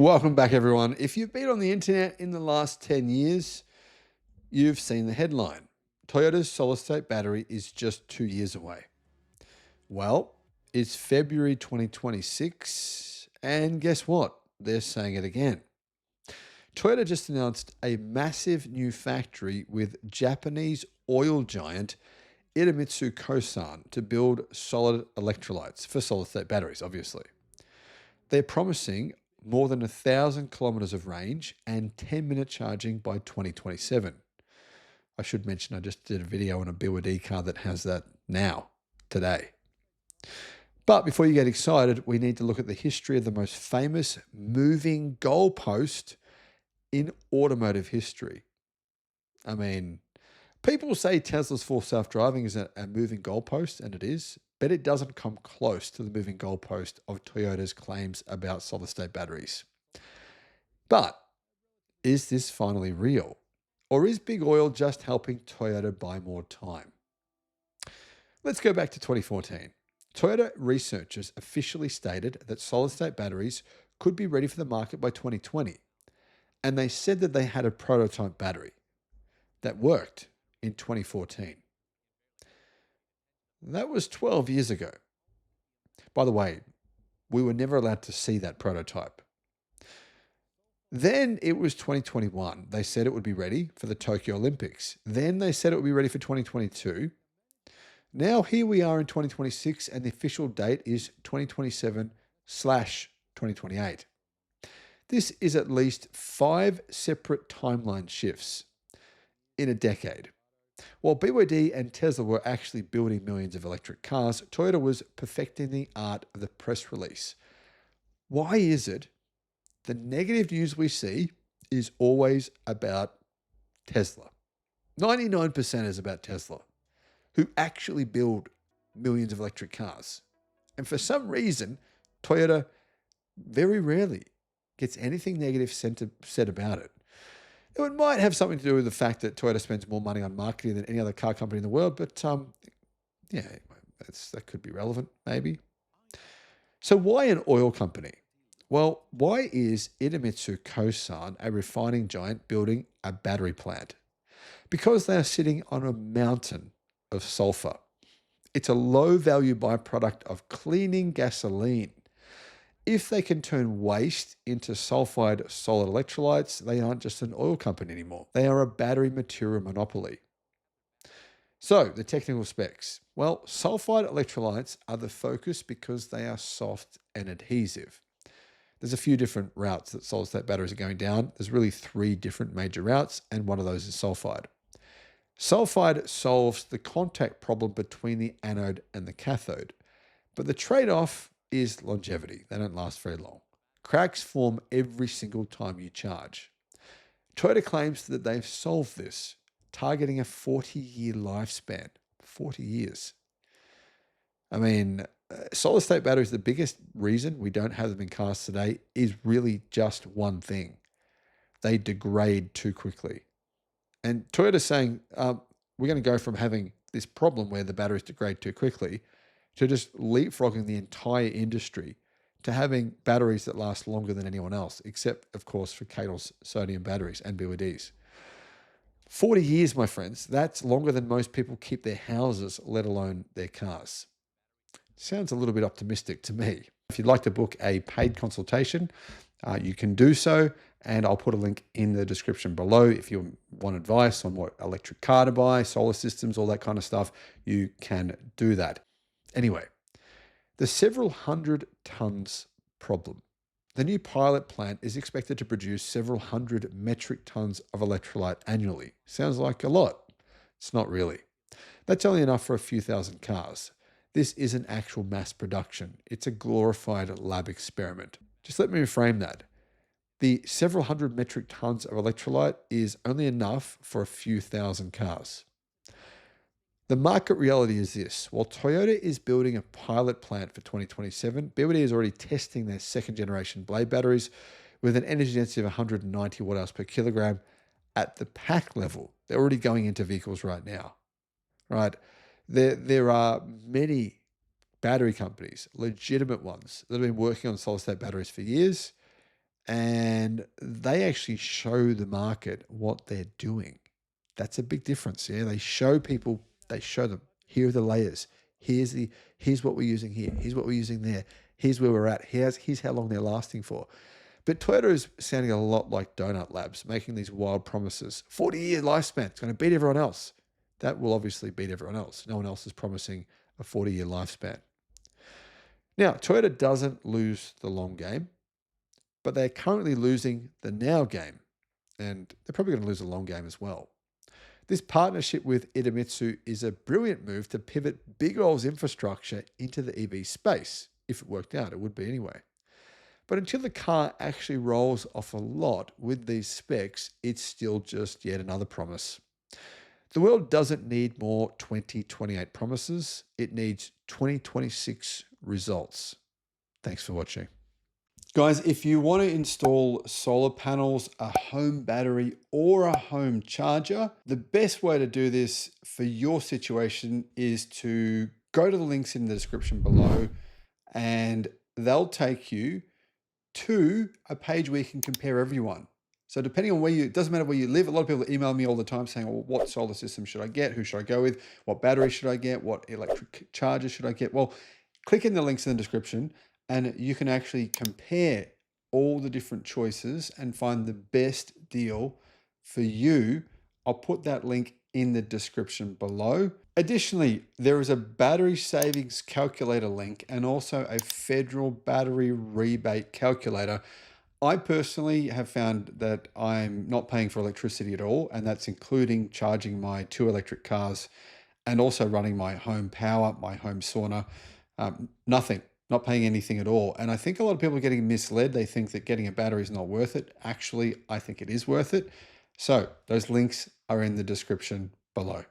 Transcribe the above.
Welcome back, everyone. If you've been on the internet in the last 10 years, you've seen the headline. Toyota's solid state battery is just 2 years away. Well, it's February 2026, and guess what? They're saying it again. Toyota just announced a massive new factory with Japanese oil giant Idemitsu Kosan to build solid electrolytes for solid state batteries, obviously. They're promising more than 1,000 kilometers of range and 10-minute charging by 2027. I should mention I just did a video on a BYD car that has that now, today. But before you get excited, we need to look at the history of the most famous moving goalpost in automotive history. I mean, people say Tesla's full self-driving is a moving goalpost, and it is, but it doesn't come close to the moving goalpost of Toyota's claims about solid-state batteries. But is this finally real? Or is big oil just helping Toyota buy more time? Let's go back to 2014. Toyota researchers officially stated that solid-state batteries could be ready for the market by 2020. And they said that they had a prototype battery that worked in 2014. That was 12 years ago. By the way, we were never allowed to see that prototype. Then it was 2021. They said it would be ready for the Tokyo Olympics. Then they said it would be ready for 2022. Now here we are in 2026, and the official date is 2027/2028. This is at least 5 separate timeline shifts in a decade. While BYD and Tesla were actually building millions of electric cars, Toyota was perfecting the art of the press release. Why is it the negative news we see is always about Tesla? 99% is about Tesla, who actually build millions of electric cars. And for some reason, Toyota very rarely gets anything negative said about it. It might have something to do with the fact that Toyota spends more money on marketing than any other car company in the world, but yeah, that could be relevant, maybe. So why an oil company? Well, why is Idemitsu Kosan, a refining giant, building a battery plant? Because they are sitting on a mountain of sulfur. It's a low-value byproduct of cleaning gasoline. If they can turn waste into sulfide solid electrolytes, they aren't just an oil company anymore. They are a battery material monopoly. So, the technical specs. Well, sulfide electrolytes are the focus because they are soft and adhesive. There's a few different routes that solid-state batteries are going down. There's really 3 different major routes, and one of those is sulfide. Sulfide solves the contact problem between the anode and the cathode, but the trade-off is longevity. They don't last very long. Cracks form every single time you charge. Toyota claims that they've solved this, targeting a 40-year lifespan. 40 years. I mean, solid-state batteries, the biggest reason we don't have them in cars today is really just one thing. They degrade too quickly. And Toyota's saying, we're going to go from having this problem where the batteries degrade too quickly to just leapfrogging the entire industry to having batteries that last longer than anyone else, except, of course, for Cadle's sodium batteries and BYDs. 40 years, my friends, that's longer than most people keep their houses, let alone their cars. Sounds a little bit optimistic to me. If you'd like to book a paid consultation, you can do so, and I'll put a link in the description below. If you want advice on what electric car to buy, solar systems, all that kind of stuff, you can do that. Anyway, the several hundred tons problem. The new pilot plant is expected to produce several hundred metric tons of electrolyte annually. Sounds like a lot. It's not really. That's only enough for a few thousand cars. This isn't actual mass production. It's a glorified lab experiment. Just let me reframe that. The several hundred metric tons of electrolyte is only enough for a few thousand cars. The market reality is this. While Toyota is building a pilot plant for 2027, BYD is already testing their second generation blade batteries with an energy density of 190 watt hours per kilogram at the pack level. They're already going into vehicles right now, right? There are many battery companies, legitimate ones, that have been working on solid-state batteries for years, and they actually show the market what they're doing. That's a big difference. Yeah, they show people, they show them, here are the layers. Here's the here's what we're using here. Here's what we're using there. Here's where we're at. Here's how long they're lasting for. But Toyota is sounding a lot like Donut Labs, making these wild promises. 40-year lifespan, it's going to beat everyone else. That will obviously beat everyone else. No one else is promising a 40-year lifespan. Now, Toyota doesn't lose the long game, but they're currently losing the now game. And they're probably going to lose the long game as well. This partnership with Idemitsu is a brilliant move to pivot Big Oil's infrastructure into the EV space. If it worked out, it would be anyway. But until the car actually rolls off a lot with these specs, it's still just yet another promise. The world doesn't need more 2028 promises. It needs 2026 results. Thanks for watching. Guys, if you want to install solar panels, a home battery, or a home charger, the best way to do this for your situation is to go to the links in the description below, and they'll take you to a page where you can compare everyone. So depending on where it doesn't matter where you live, a lot of people email me all the time saying, well, what solar system should I get? Who should I go with? What battery should I get? What electric charger should I get? Well, click in the links in the description and you can actually compare all the different choices and find the best deal for you. I'll put that link in the description below. Additionally, there is a battery savings calculator link and also a federal battery rebate calculator. I personally have found that I'm not paying for electricity at all, and that's including charging my 2 electric cars and also running my home power, my home sauna. Nothing, not paying anything at all. And I think a lot of people are getting misled. They think that getting a battery is not worth it. Actually, I think it is worth it. So those links are in the description below.